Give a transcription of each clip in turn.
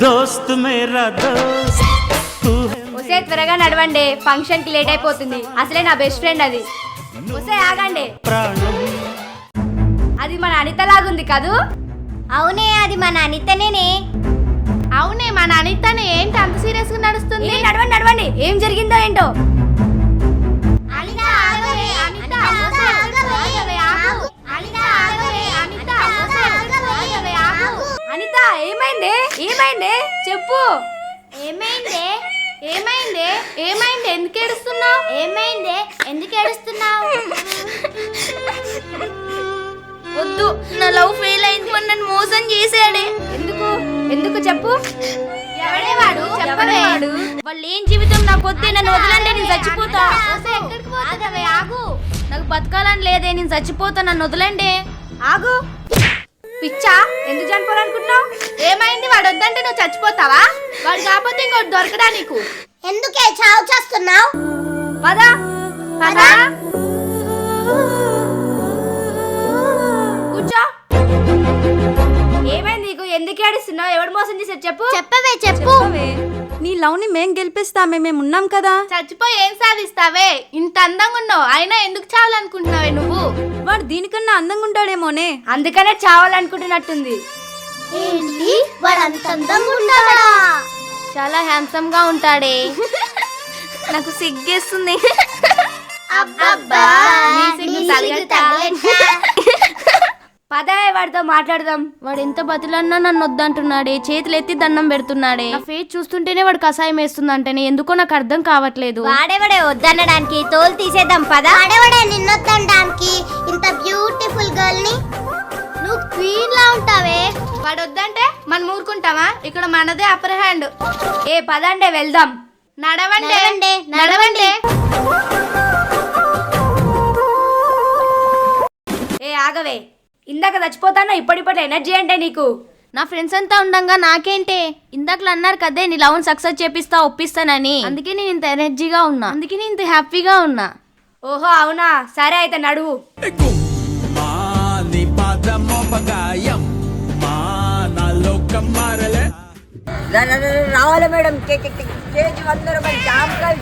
దోస్త్ మేరా దోస్త్ ఒసే త్వరగా నడవండి, ఫంక్షన్ కి లేట్ అయిపోతుంది. అసలే నా బెస్ట్ ఫ్రెండ్ అది. ఒసే ఆగండి, అది మన అనిత లాగుంది కదూ? అవునే, అది మన అనితనేనే. అవునే, మన అనితనే. ఏంటి అంత సీరియస్ గా నడుస్తుంది? నడవండి నడవండి, ఏం జరిగిందో ఏంటో. అనిత ఏమైంది? ఏమైంది చెప్పు. ఏమైందే? ఏమైంది? ఏమైంది? ఎందుకు ఏడుస్తున్నావు? ఏమైందే? ఎందుకు ఏడుస్తున్నావు? వద్దు, నా లవ్ ఫెయిల్ అయింది. నన్ను మోసం చేసాడే. ఎందుకు? ఎందుకు చెప్పు. ఎవడే వాడు? చెప్పడే. వాళ్ళు ఏం జీవితం నాకు వద్దే, నన్ను వదలండి, నేను చచ్చిపోతా. ఆగు. నాకు బతకాలని లేదే, నేను చచ్చిపోతా, నన్ను వదలండి. ఆగు. పిచ్చా, ఎందుకు చనిపోవాలనుకుంటున్నావు? ఏమైంది? వాడు వద్దంటే నువ్వు చచ్చిపోతావా? వాడు కాకపోతే ఇంకోటి దొరకడా నీకు? ఎందుకే చావు చేస్తున్నావు? పదా పదా, కూర్చో. ఏమైంది నీకు? ఎందుకు ఏడుస్తున్నావు? ఎవడు మోసం చేశాడు చెప్పు. చెప్పవే, చెప్పు. నీ లవ్ ని మేం గెలిపిస్తామే, మేము ఉన్నాం కదా. చచ్చిపోయి ఏం సాధిస్తావే? ఇంత అందంగా ఉన్నావు, అయినా ఎందుకు చావాలనుకుంటున్నావే నువ్వు? వాడు దీనికన్నా అందంగా ఉంటాడేమోనే, అందుకనే చావాలనుకుంటున్నట్టుంది. ఏంటి, వాడు అంత అందంగా ఉంటాడా? చాలా హ్యాండ్సమ్ గా ఉంటాడే. నాకు సిగ్గేస్తుంది. అబ్బబ్బా, నీ సిగ్గు తగలెట్టా? పదాయ్, వాడితో మాట్లాడదాం. వాడు ఎంత బతులన్నా నన్ను వద్దంటున్నాడే, చేతులు ఎత్తి దండం పెడుతున్నాడే. నా ఫేస్ చూస్తుంటేనే వాడు కషాయం వేస్తుందంటేనే ఎందుకో నాకు అర్థం కావట్లేదు. వాడేవాడే వద్దనడానికి? తోలు తీసేద్దాం పదా. వాడేవాడే నిన్నొద్దనడానికి? ఇంత బ్యూటిఫుల్ గర్ల్ ని నువ్వు క్వీన్ లా ఉంటావే. వాడు వద్దంటే మనం ఊరుకుంటావా? ఇక్కడ మనదే అప్పర్ హ్యాండ్. ఏ పదండే వెళ్దాం. నడవండి నడవండి. ఏ ఆగవే, ఇందాక చచ్చిపోతాను, ఇప్పటిపట్ల ఎనర్జీ అంటే నీకు. నా ఫ్రెండ్స్ అంతా ఉండంగా నాకేంటే? ఇందాకలు అన్నారు కదే నీ లవ్ సక్సెస్ చేపిస్తా, ఒప్పిస్తానని. అందుకే నేను ఇంత ఎనర్జీగా ఉన్నా, అందుకే నేను ఇంత హ్యాపీగా ఉన్నా. ఓహో అవునా, సరే అయితే నడువు. రావాలి మేడం, కేజీ 100 రూపాయలు జామకాయలు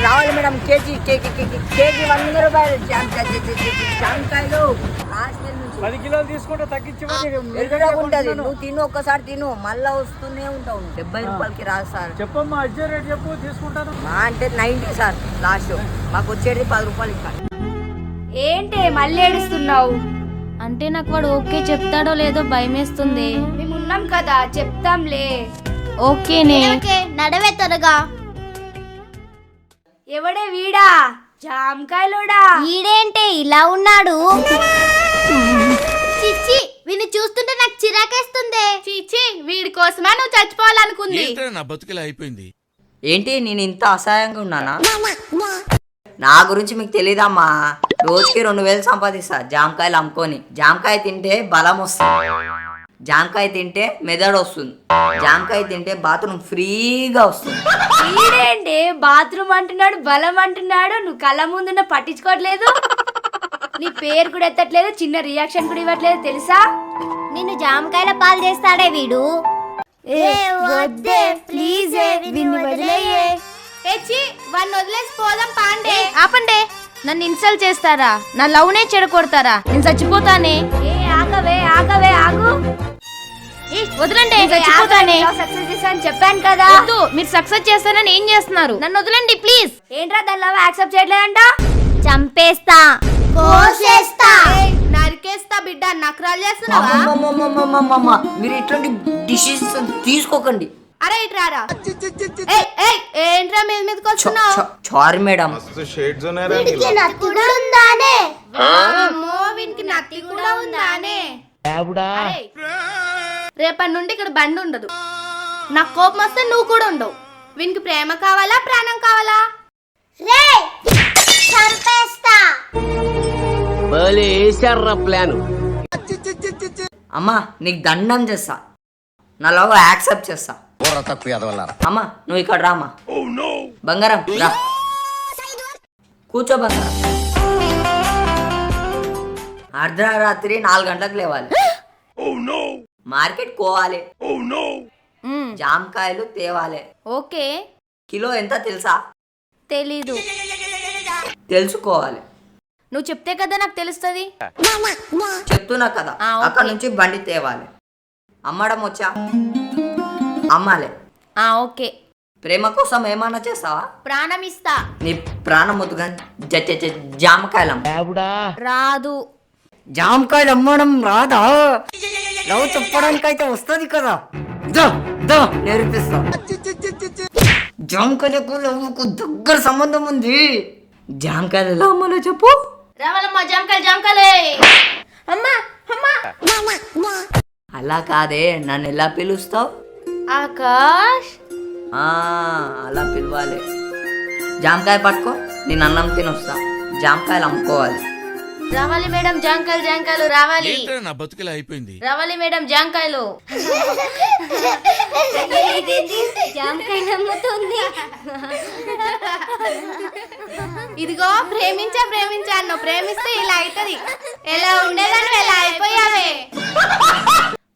రావాలి మేడం. కేజీ 100 రూపాయలు జామకాయలు. 10 కిలోలు తీసుకుంటే తగ్గించి ఉంటది. నువ్వు తిను, ఒక్కసారి తిను, మళ్ళా వస్తూనే ఉంటావు. 70 రూపాయలకి రాదు సార్. చెప్పమ్మా, అజ్జే రేట్ చెప్పు, తీసుకుంటాను. మా అంటే 90 సార్ లాస్ట్. మాకు వచ్చేది 10 రూపాయలు ఇస్తాను. ఏంటి మళ్ళీ ఏడుస్తున్నావు? అంటే నాకు వాడు ఓకే చెప్తాడో లేదో భయమేస్తుంది. మేము ఉన్నాం కదా, చెప్తాంలే. ఓకేనే, నడవే త్వరగా. ఎవడే వీడా? జామకాయలోడా? ఈడేంటే ఇలా ఉన్నాడు? చిచ్చి, వీని చూస్తుంటే నాకు చిరాకేస్తుంది. చీచి, వీడి కోసమే నువ్వు చచ్చిపోవాలనుకుంది. నా బతుకులా అయిపోయింది. ఏంటి, నేను ఇంత అసహాయంగా ఉన్నానా? నా గురించి మీకు తెలీదమ్మా. రోజుకి 2000 సంపాదిస్తా జామకాయలు అమ్ముకొని. జామకాయ తింటే బలం వస్తుంది, జామకాయ తింటే మెదడు వస్తుంది, జామకాయ తింటే బాత్రూమ్ ఫ్రీగా వస్తుంది. వీడేంటి బాత్రూమ్ అంటున్నాడు, బలం అంటున్నాడు, నువ్వు కళ్ళ ముందున్న పట్టించుకోవట్లేదు. నీ పేరు కూడా ఎత్తట్లేదు, చిన్న రియాక్షన్ కూడా ఇవ్వట్లేదు తెలుసా? నిన్ను జామకాయల పాలు చేస్తాడే వీడు. వద్దే ప్లీజ్, వదిలేయే. వాడిని వదిలేసి పోదాం పాండే. ఆపండే, నన్ను ఇన్సల్ట్ చేస్తారా? నా లవ్ నే చెడగొడతారా? నేను చచ్చిపోతానే. ఆగవే ఆగవే ఆగు. వదలండి, చచ్చిపోతానే. సక్సెస్ చేస్తానని చెప్పాను కదా. వద్దు, మీరు సక్సెస్ చేస్తానని ఏం చేస్తున్నారు? నన్ను వదలండి ప్లీజ్. ఏంట్రా దాని లవ్ యాక్సెప్ట్ చేయట్లేదంట? చంపేస్తా, కోసేస్తా, నరికేస్తా. బిడ్డ నకరాలు చేస్తున్నావా? మీరు ఇట్లాంటి డిసిషన్ తీసుకోకండి. అరే ఇట్రారా. ఏంట్రా మీద మీదకి వస్తున్నావు? Sorry madam. వీడికి నత్తి కూడా ఉందానే? అమ్మో, వీనికి నత్తి కూడా ఉందానే? రేపటి నుండి ఇక్కడ బండి ఉండదు. నాకు కోపం వస్తే నువ్వు కూడా ఉండవు. వీనికి ప్రేమ కావాలా, ప్రాణం కావాలా? రే, చంపేస్తా. అమ్మా, నీకు దండం చేస్తా, నా లవ్ యాక్సెప్ట్ చేస్తా. అమ్మా నువ్వు ఇక్కడ రామ్మా. బంగారం రా, కూర్చో బంగారం. అర్ధరాత్రి 4 గంటలకు లేవాలి, మార్కెట్ కోవాలి, జామకాయలు తేవాలి. ఓకే. కిలో ఎంత తెలుసా? తెలీదు. తెలుసుకోవాలి. నువ్వు చెప్తే కదా నాకు తెలుస్తుంది. చెప్తున్నా కదా. ఓకే. అక్కడ నుంచి బండి తేవాలి. అమ్మడం వచ్చా? అమ్మాలే. ఓకే. ప్రేమ కోసం ఏమన్నా చేస్తావా? ప్రాణం ఇస్తా. నీ ప్రాణం వద్దుగా జామకాయలు రాదు. జామకాయలు అమ్మడం రాదా? లవ్ చెప్పడానికైతే వస్తుంది కదా. నేర్పిస్తా. జామకాయలకు లవ్వుకు దగ్గర సంబంధం ఉంది. జామకాయలు ఎలా అమ్మాలో చెప్పు. రావాలమ్మా జామకాయలు జామకాయలే. అమ్మా అమ్మా. అలా కాదే, నన్ను ఎలా పిలుస్తావు? ఆకాష్. అలా పిలవాలి. జామకాయ పట్టుకో, నేను అన్నం తినొస్తా. జామకాయలు అమ్ముకోవాలి. రావాలి మేడం జామకాయలు జామకాయలు రావాలి. నా బతుకులా అయిపోయింది. రావాలి మేడం జామకాయలు. జామకాయ నమ్ముతుంది. ఇదిగో ప్రేమించా అన్న ప్రేమిస్తే ఇలా అవుతుంది. ఎలా ఉండేదాన్ని ఎలా అయిపోయావే.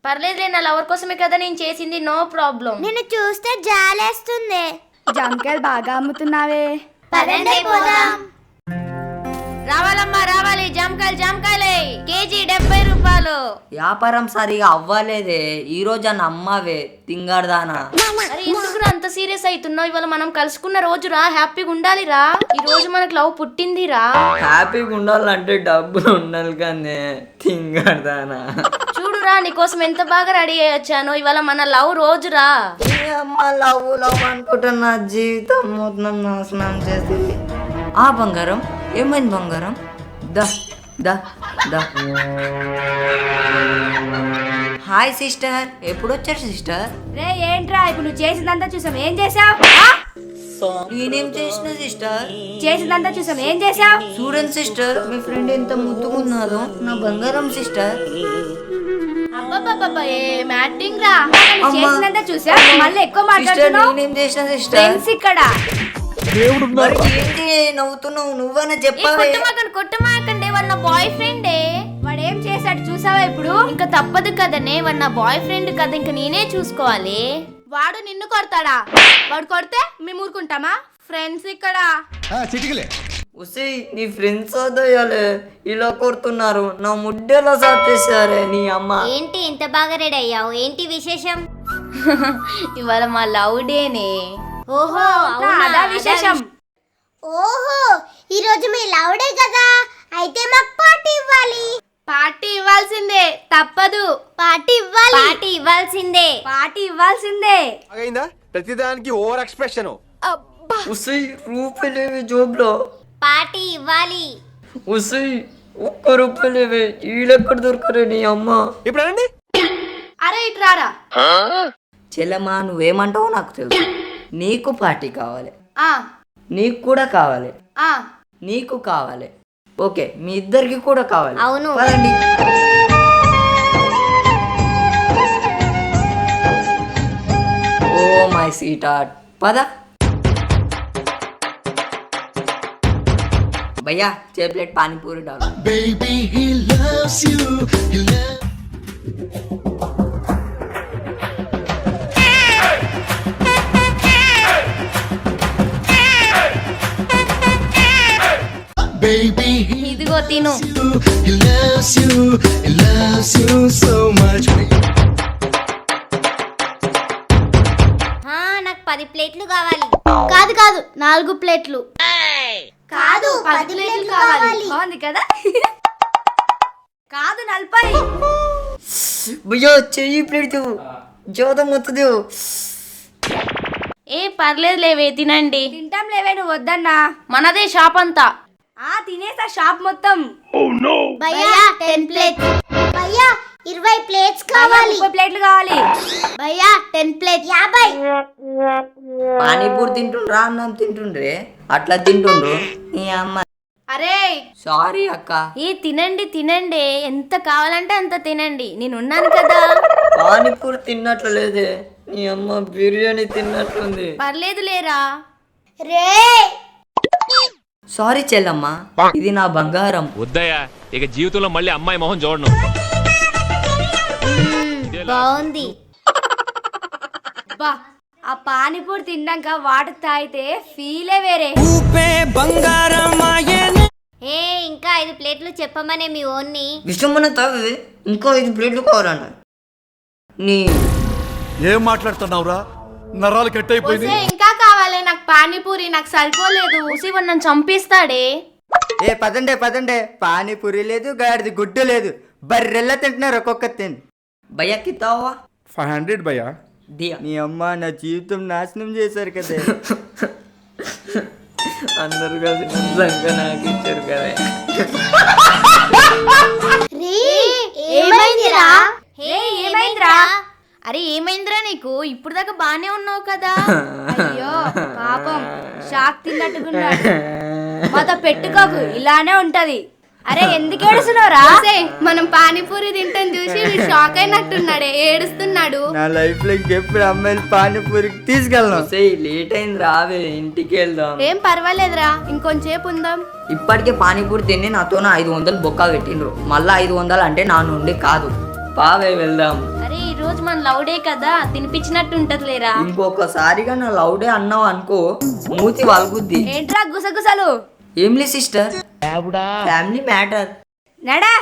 పర్లేదులే, నా లవర్ కోసమే కదా నేను చేసింది. No problem. నిన్ను చూస్తే జాలేస్తుంది. జామకాయలు బాగా అమ్ముతున్నావే. పదండి పోదాం. రావాలమ్మా రావాలి. జామకాయలు జామకాయలే. కేజీ 70 రూపాయలు. వ్యాపారం సరిగా అవ్వలేదే. ఈ రోజు అన్న అమ్మావే తింగర్దానా. అరే ఎందుకు అంత సీరియస్ అవుతున్నావు? ఇవాళ మనం కలుసుకున్న రోజురా. హ్యాపీగా ఉండాలిరా. ఈ రోజు మనకు లవ్ పుట్టిందిరా. హ్యాపీగా ఉండాలంటే డబ్బులు ఉండాలి కానీ తింగర్దానా. చూడురా నీకోసం ఎంత బాగా రెడీ అయ్యొచ్చాను. ఇవాళ మన లవ్ రోజురా. అమ్మ లవ్ లవ్ అనుకుంటున్నా. జీవితం మొత్తం నాశనం చేసి. బంగారం ఏమైంది బంగారం? దా దా దా. హాయ్ సిస్టర్, ఎప్పుడు వచ్చారు సిస్టర్? రే ఏంట్రా ఇప్పుడు నువ్వు చేసిందంతా చూసాం. ఏం చేసావు? నేనేం చేసిన సిస్టర్? చేసిందంతా చూసాం. ఏం చేసావు? చూడండి సిస్టర్, మీ ఫ్రెండ్ ఎంత ముద్దుకున్నారో. నా బంగారం సిస్టర్. అబ్బబ్బబ్బబ్బ ఏం యాక్టింగ్ రా. నువ్వు చేసిందంతా చూసా. మళ్ళీ ఎక్కువ సిస్టర్ మాట్లాడుతున్నావు. నేనేం చేసిన సిస్టర్? ఫ్రెండ్స్ ఇక్కడ. మరి ఏంటి నవ్వుతున్నావు? నువ్వనే చెప్పావే. కొట్టమాకండి. వాడు నా బాయ్ ఫ్రెండే. వాడు ఏం చేశాడు చూసావా ఇప్పుడు? ఇంకా తప్పదు కదనే. వాడు నా బాయ్ ఫ్రెండ్ కదా, ఇంకా నేనే చూసుకోవాలి. వాడు నిన్ను కొడతాడా? వాడు కొడితే మేము ఊరుకుంటామా? ఫ్రెండ్స్ ఇక్కడ. ఉసి నీ ఫ్రెండ్స్ అదయ్యాలే ఇలా కొడుతున్నారు. నా ముడ్డెలా సాఫ్ చేశారే నీ అమ్మ. ఏంటి ఇంత బాగా రెడీ అయ్యావు? ఏంటి విశేషం? ఇవాళ మా లవ్ డేనే. ఓహో అదా విశేషం. ఓహో ఈ రోజు మీ లవ్ డే కదా, అయితే మాకు పార్టీ ఇవ్వాలి. పార్టీ ఇవ్వాల్సిందే, తప్పదు. పార్టీ ఇవ్వాలి. పార్టీ ఇవ్వాల్సిందే. పార్టీ ఇవ్వాల్సిందే. ప్రతిదానికి ఓవర్ ఎక్స్ప్రెషన్. ఉసి రూపాయలేవి జోబులో. పార్టీ ఇవ్వాలి. ఉసి ₹1 ఈడెక్కడ దొరకరే నీ అమ్మ. ఇప్పుడు అనండి. అరే ఇటు రారా. చెల్లమ్మా నువ్వేమంటావో నాకు తెలుసు. నీకు పార్టీ కావాలి, ఆ నీకు కూడా కావాలి, ఆ నీకు కావాలి. ఓకే మీ ఇద్దరికి కూడా కావాలి. అవును. పదండి. ఓ మై స్వీట్ హార్ట్, పద. భయ్యా చే ప్లేట్ పానీపూరి డాలో. Baby, he loves you. He loves Baby, ఇదిగో తిను. he loves you. He loves you so much. నాకు 10 ప్లేట్లు కావాలి. కాదు 4 ప్లేట్లు. కాదు 10 ప్లేట్లు కావాలి. బాగుంది కదా? కాదు 40. భయ్యా చెయ్యి ప్లేట్ జోదం వస్తుంది. ఏ పర్లేదు లేవే తినండి. తింటాం లేవే, నువ్వు వద్దన్నా. మనదే షాప్ అంతా. తినేసా షాప్ మొత్తం. భయ్యా 10 ప్లేట్లు. భయ్యా 20 ప్లేట్స్ కావాలి. 30 ప్లేట్లు కావాలి. భయ్యా 10 ప్లేట్ 50. పానీపూరి తింటుండ్రా అన్నం తింటుండ్రే అట్లా తింటుండ్రు నీ అమ్మ. అరే సారీ అక్క. ఏ తినండి ఎంత కావాలంటే అంత తినండి, నేనున్నాను కదా. పానీపూరి తిన్నట్లు లేదే నీ అమ్మ, బిర్యానీ తిన్నట్లుంది. పర్లేదు లేరా. రే సారీ చెల్లమ్మ, ఇది నా బంగారం. వద్దయ్యా, ఇక జీవితంలో మళ్ళీ అమ్మాయి మొహం చూడను. బాగుంది. అబ్బా ఆ పానీపూరి తిన్నాక వాటర్ తాగితే ఫీలే వేరే. ఏ ఇంకా 5 ప్లేట్లు చెప్పమనే మీ ఓన్ని. విషమన్న తావి ఇంకో 5 ప్లేట్లు కావాలంట. నీ ఏం మాట్లాడుతున్నావురా? నరాలు కట్ అయిపోయింది. ఒసే, ఇంకా కావాలి నాకు పానీపూరి, నాకు సరిపోలేదు. ఉసి నన్ను చంపిస్తాడే. ఏ పదండే పదండే, పానీపూరి లేదు, గాడిది గుడ్డు లేదు, బర్రెల్లా తింటున్నారు ఒక్కొక్క తిని. భయ్యా కితావా 500 భయ్యా. దియా నీ అమ్మ నా జీవితం నాశనం చేశారు కదా. అందరు కలిసి నిజంగా నాకు ఇచ్చారు కదా. ఏమైందిరా? ఏమైందిరా? అరే ఏమైందిరా నీకు? ఇప్పుడు దాకా బానే ఉన్నావు కదా. అయ్యో పాపం షాక్ తిన్నట్టుకున్నాడు. మాతో పెట్టుకోకు, ఇలానే ఉంటది. అరే ఎందుకు ఏడుస్తున్నావురా? ఒసే, మనం పానీపూరి తింటాం చూసి వీడు షాక్ అయినట్టున్నాడే, ఏడుస్తున్నాడు. నా లైఫ్ లో ఇంకెప్పుడు అమ్మాయిలు పానీపూరికి తీసుకెళ్ళను. లేట్ అయింది, రావే ఇంటికి వెళ్దాం. ఏం పర్వాలేదురా, ఇంకొంచేపు ఉందాం. ఇప్పటికే పానీపూరి తిని నాతో 500 బొక్క పెట్టిండ్రు. మళ్ళా 500 అంటే నా నుండి కాదు. పావే వెళ్దాం. అరే ఈ రోజు మన లవ్ డే కదా, తినిపించినట్టు ఉంటది లేరా. ఇంకొకసారిగా నా లవ్ డే అన్నావు అనుకో, మూతి వలుగుద్ది. ఏంట్రా గుసగుసలు? ఏం లే సిస్టర్, ఫ్యామిలీ మ్యాటర్. నడా